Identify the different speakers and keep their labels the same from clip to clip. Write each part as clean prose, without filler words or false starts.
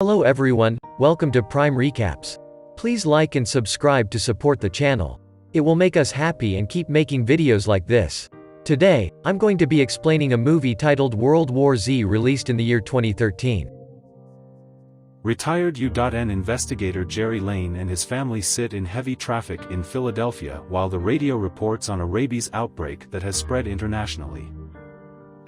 Speaker 1: Hello everyone, welcome to Prime Recaps. Please like and subscribe to support the channel. It will make us happy and keep making videos like this. Today, I'm going to be explaining a movie titled World War Z released in the year 2013.
Speaker 2: Retired U.N. investigator Jerry Lane and his family sit in heavy traffic in Philadelphia while the radio reports on a rabies outbreak that has spread internationally.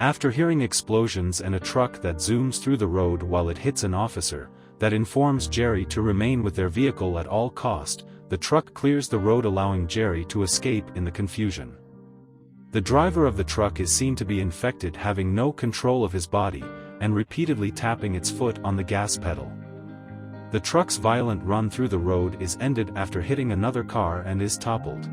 Speaker 2: After hearing explosions and a truck that zooms through the road while it hits an officer, that informs Jerry to remain with their vehicle at all cost, the truck clears the road allowing Jerry to escape in the confusion. The driver of the truck is seen to be infected, having no control of his body, and repeatedly tapping its foot on the gas pedal. The truck's violent run through the road is ended after hitting another car and is toppled.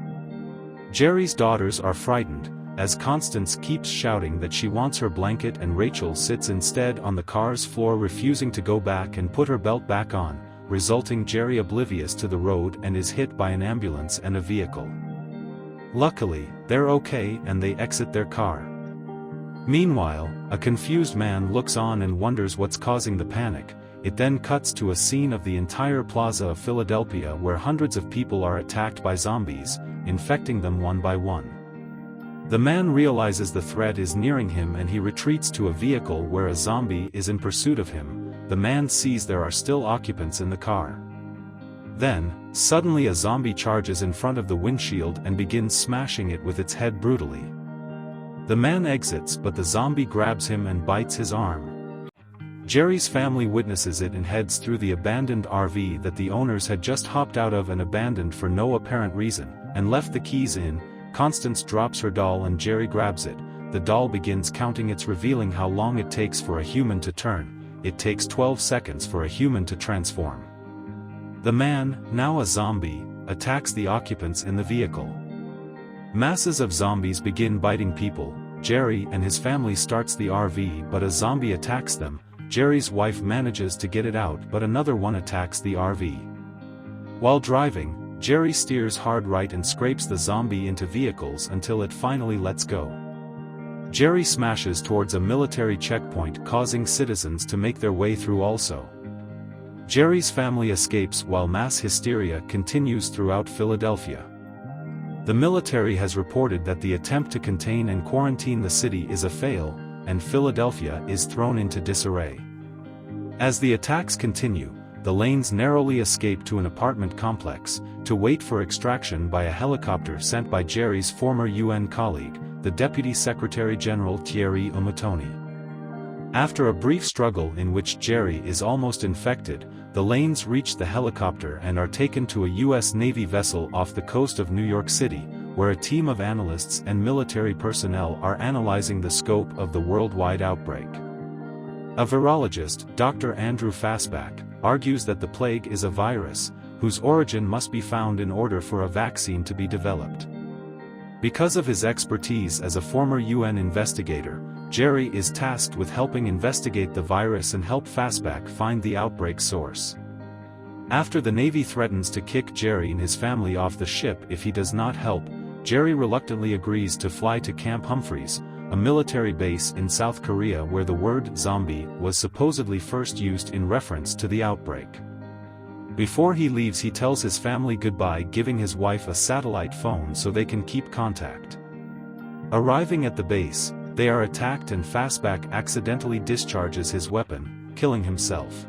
Speaker 2: Jerry's daughters are frightened, as Constance keeps shouting that she wants her blanket and Rachel sits instead on the car's floor refusing to go back and put her belt back on, resulting Jerry oblivious to the road and is hit by an ambulance and a vehicle. Luckily, they're okay and they exit their car. Meanwhile, a confused man looks on and wonders what's causing the panic. It then cuts to a scene of the entire plaza of Philadelphia where hundreds of people are attacked by zombies, infecting them one by one. The man realizes the threat is nearing him and he retreats to a vehicle where a zombie is in pursuit of him. The man sees there are still occupants in the car. Then, suddenly a zombie charges in front of the windshield and begins smashing it with its head brutally. The man exits but the zombie grabs him and bites his arm. Jerry's family witnesses it and heads through the abandoned RV that the owners had just hopped out of and abandoned for no apparent reason, and left the keys in. Constance drops her doll and Jerry grabs it. The doll begins counting it's revealing how long it takes for a human to turn. It takes 12 seconds for a human to transform. The man, now a zombie, attacks the occupants in the vehicle. Masses of zombies begin biting people. Jerry and his family starts the RV but a zombie attacks them. Jerry's wife manages to get it out but another one attacks the RV. While driving, Jerry steers hard right and scrapes the zombie into vehicles until it finally lets go. Jerry smashes towards a military checkpoint causing citizens to make their way through also. Jerry's family escapes while mass hysteria continues throughout Philadelphia. The military has reported that the attempt to contain and quarantine the city is a fail, and Philadelphia is thrown into disarray. As the attacks continue, the Lanes narrowly escape to an apartment complex, to wait for extraction by a helicopter sent by Jerry's former UN colleague, the Deputy Secretary General Thierry Omatoni. After a brief struggle in which Jerry is almost infected, the Lanes reach the helicopter and are taken to a U.S. Navy vessel off the coast of New York City, where a team of analysts and military personnel are analyzing the scope of the worldwide outbreak. A virologist, Dr. Andrew Fastback, argues that the plague is a virus, whose origin must be found in order for a vaccine to be developed. Because of his expertise as a former UN investigator, Jerry is tasked with helping investigate the virus and help Fastback find the outbreak source. After the Navy threatens to kick Jerry and his family off the ship if he does not help, Jerry reluctantly agrees to fly to Camp Humphreys, a military base in South Korea where the word zombie was supposedly first used in reference to the outbreak. Before he leaves, he tells his family goodbye, giving his wife a satellite phone so they can keep contact. Arriving at the base, they are attacked and Fastback accidentally discharges his weapon, killing himself.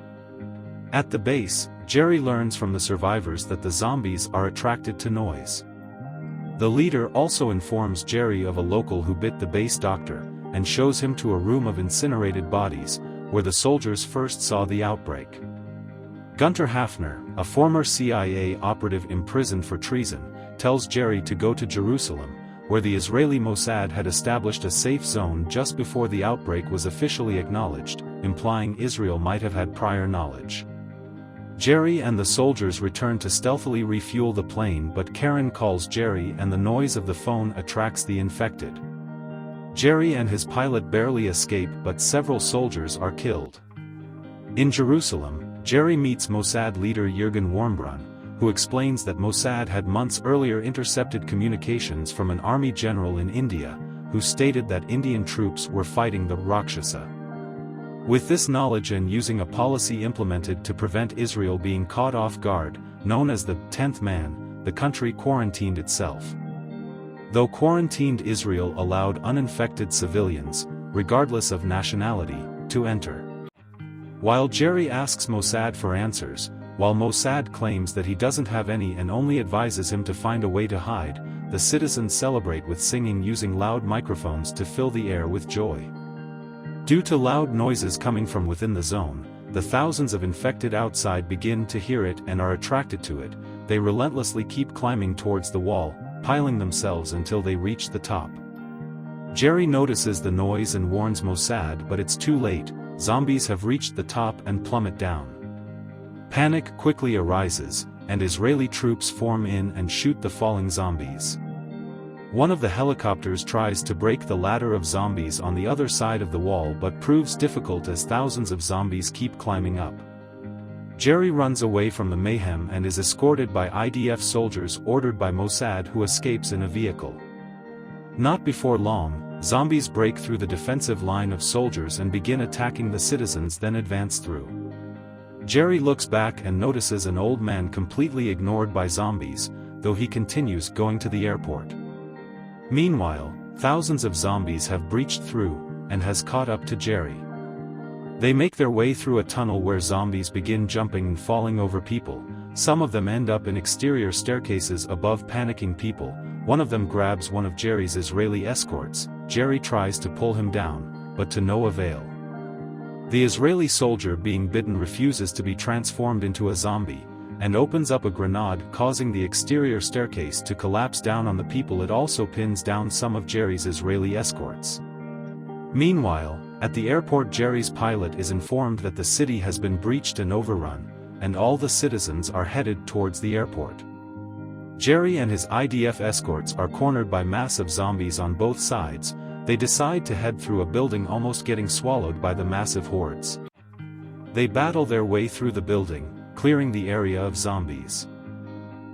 Speaker 2: At the base, Jerry learns from the survivors that the zombies are attracted to noise. The leader also informs Jerry of a local who bit the base doctor, and shows him to a room of incinerated bodies, where the soldiers first saw the outbreak. Gunter Hafner, a former CIA operative imprisoned for treason, tells Jerry to go to Jerusalem, where the Israeli Mossad had established a safe zone just before the outbreak was officially acknowledged, implying Israel might have had prior knowledge. Jerry and the soldiers return to stealthily refuel the plane but Karen calls Jerry and the noise of the phone attracts the infected. Jerry and his pilot barely escape but several soldiers are killed. In Jerusalem, Jerry meets Mossad leader Jürgen Wormbrunn, who explains that Mossad had months earlier intercepted communications from an army general in India, who stated that Indian troops were fighting the Rakshasa. With this knowledge and using a policy implemented to prevent Israel being caught off guard, known as the 10th man, the country quarantined itself. Though quarantined, Israel allowed uninfected civilians, regardless of nationality, to enter. While Jerry asks Mossad for answers, while Mossad claims that he doesn't have any and only advises him to find a way to hide, the citizens celebrate with singing using loud microphones to fill the air with joy. Due to loud noises coming from within the zone, the thousands of infected outside begin to hear it and are attracted to it. They relentlessly keep climbing towards the wall, piling themselves until they reach the top. Jerry notices the noise and warns Mossad, but it's too late. Zombies have reached the top and plummet down. Panic quickly arises, and Israeli troops form in and shoot the falling zombies. One of the helicopters tries to break the ladder of zombies on the other side of the wall but proves difficult as thousands of zombies keep climbing up. Jerry runs away from the mayhem and is escorted by IDF soldiers ordered by Mossad, who escapes in a vehicle. Not before long, zombies break through the defensive line of soldiers and begin attacking the citizens, then advance through. Jerry looks back and notices an old man completely ignored by zombies, though he continues going to the airport. Meanwhile, thousands of zombies have breached through, and has caught up to Jerry. They make their way through a tunnel where zombies begin jumping and falling over people. Some of them end up in exterior staircases above panicking people. One of them grabs one of Jerry's Israeli escorts. Jerry tries to pull him down, but to no avail. The Israeli soldier being bitten refuses to be transformed into a zombie, and opens up a grenade, causing the exterior staircase to collapse down on the people. It also pins down some of Jerry's Israeli escorts. Meanwhile, at the airport, Jerry's pilot is informed that the city has been breached and overrun, and all the citizens are headed towards the airport. Jerry and his IDF escorts are cornered by massive zombies on both sides. They decide to head through a building, almost getting swallowed by the massive hordes. They battle their way through the building, clearing the area of zombies.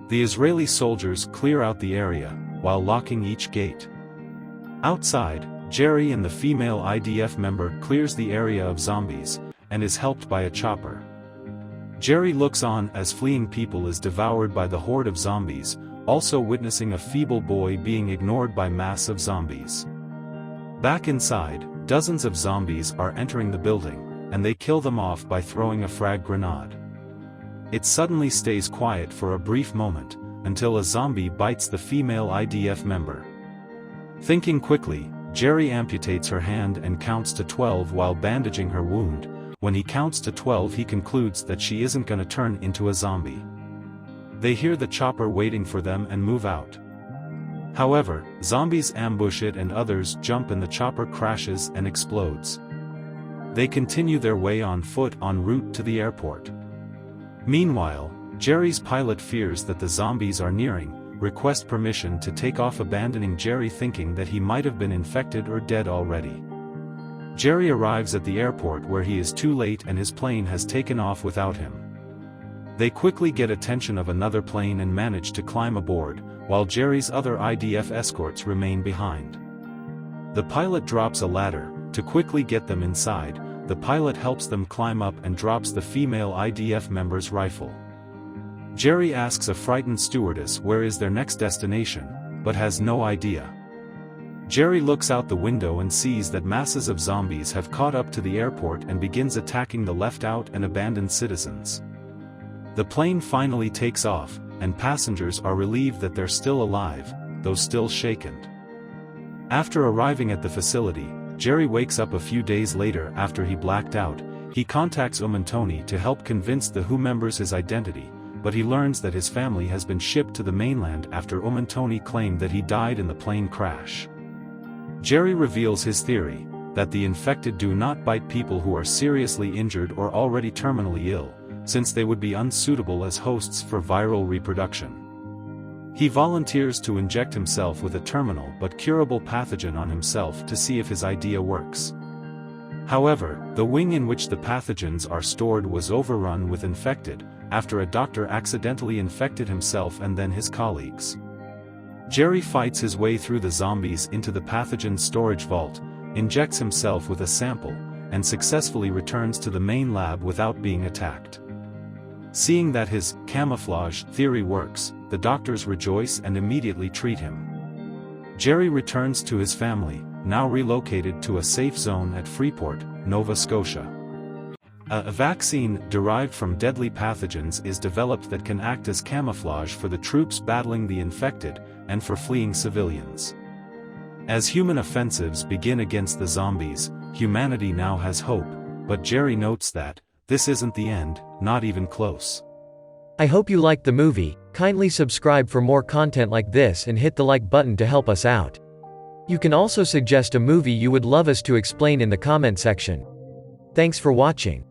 Speaker 2: The Israeli soldiers clear out the area, while locking each gate. Outside, Jerry and the female IDF member clears the area of zombies, and is helped by a chopper. Jerry looks on as fleeing people is devoured by the horde of zombies, also witnessing a feeble boy being ignored by mass of zombies. Back inside, dozens of zombies are entering the building, and they kill them off by throwing a frag grenade. It suddenly stays quiet for a brief moment, until a zombie bites the female IDF member. Thinking quickly, Jerry amputates her hand and counts to 12 while bandaging her wound. When he counts to 12, he concludes that she isn't gonna turn into a zombie. They hear the chopper waiting for them and move out. However, zombies ambush it and others jump and the chopper crashes and explodes. They continue their way on foot en route to the airport. Meanwhile, Jerry's pilot fears that the zombies are nearing, requests permission to take off, abandoning Jerry, thinking that he might have been infected or dead already. Jerry arrives at the airport where he is too late and his plane has taken off without him. They quickly get attention of another plane and manage to climb aboard, while Jerry's other IDF escorts remain behind. The pilot drops a ladder to quickly get them inside. The pilot helps them climb up and drops the female IDF member's rifle. Jerry asks a frightened stewardess where is their next destination, but has no idea. Jerry looks out the window and sees that masses of zombies have caught up to the airport and begins attacking the left out and abandoned citizens. The plane finally takes off, and passengers are relieved that they're still alive, though still shaken. After arriving at the facility, Jerry wakes up a few days later after he blacked out. He contacts Tony to help convince the WHO members his identity, but he learns that his family has been shipped to the mainland after Tony claimed that he died in the plane crash. Jerry reveals his theory, that the infected do not bite people who are seriously injured or already terminally ill, since they would be unsuitable as hosts for viral reproduction. He volunteers to inject himself with a terminal but curable pathogen on himself to see if his idea works. However, the wing in which the pathogens are stored was overrun with infected, after a doctor accidentally infected himself and then his colleagues. Jerry fights his way through the zombies into the pathogen storage vault, injects himself with a sample, and successfully returns to the main lab without being attacked. Seeing that his camouflage theory works, the doctors rejoice and immediately treat him. Jerry returns to his family, now relocated to a safe zone at Freeport, Nova Scotia. A vaccine derived from deadly pathogens is developed that can act as camouflage for the troops battling the infected, and for fleeing civilians. As human offensives begin against the zombies, humanity now has hope, but Jerry notes that this isn't the end, not even close.
Speaker 1: I hope you liked the movie. Kindly subscribe for more content like this and hit the like button to help us out. You can also suggest a movie you would love us to explain in the comment section. Thanks for watching.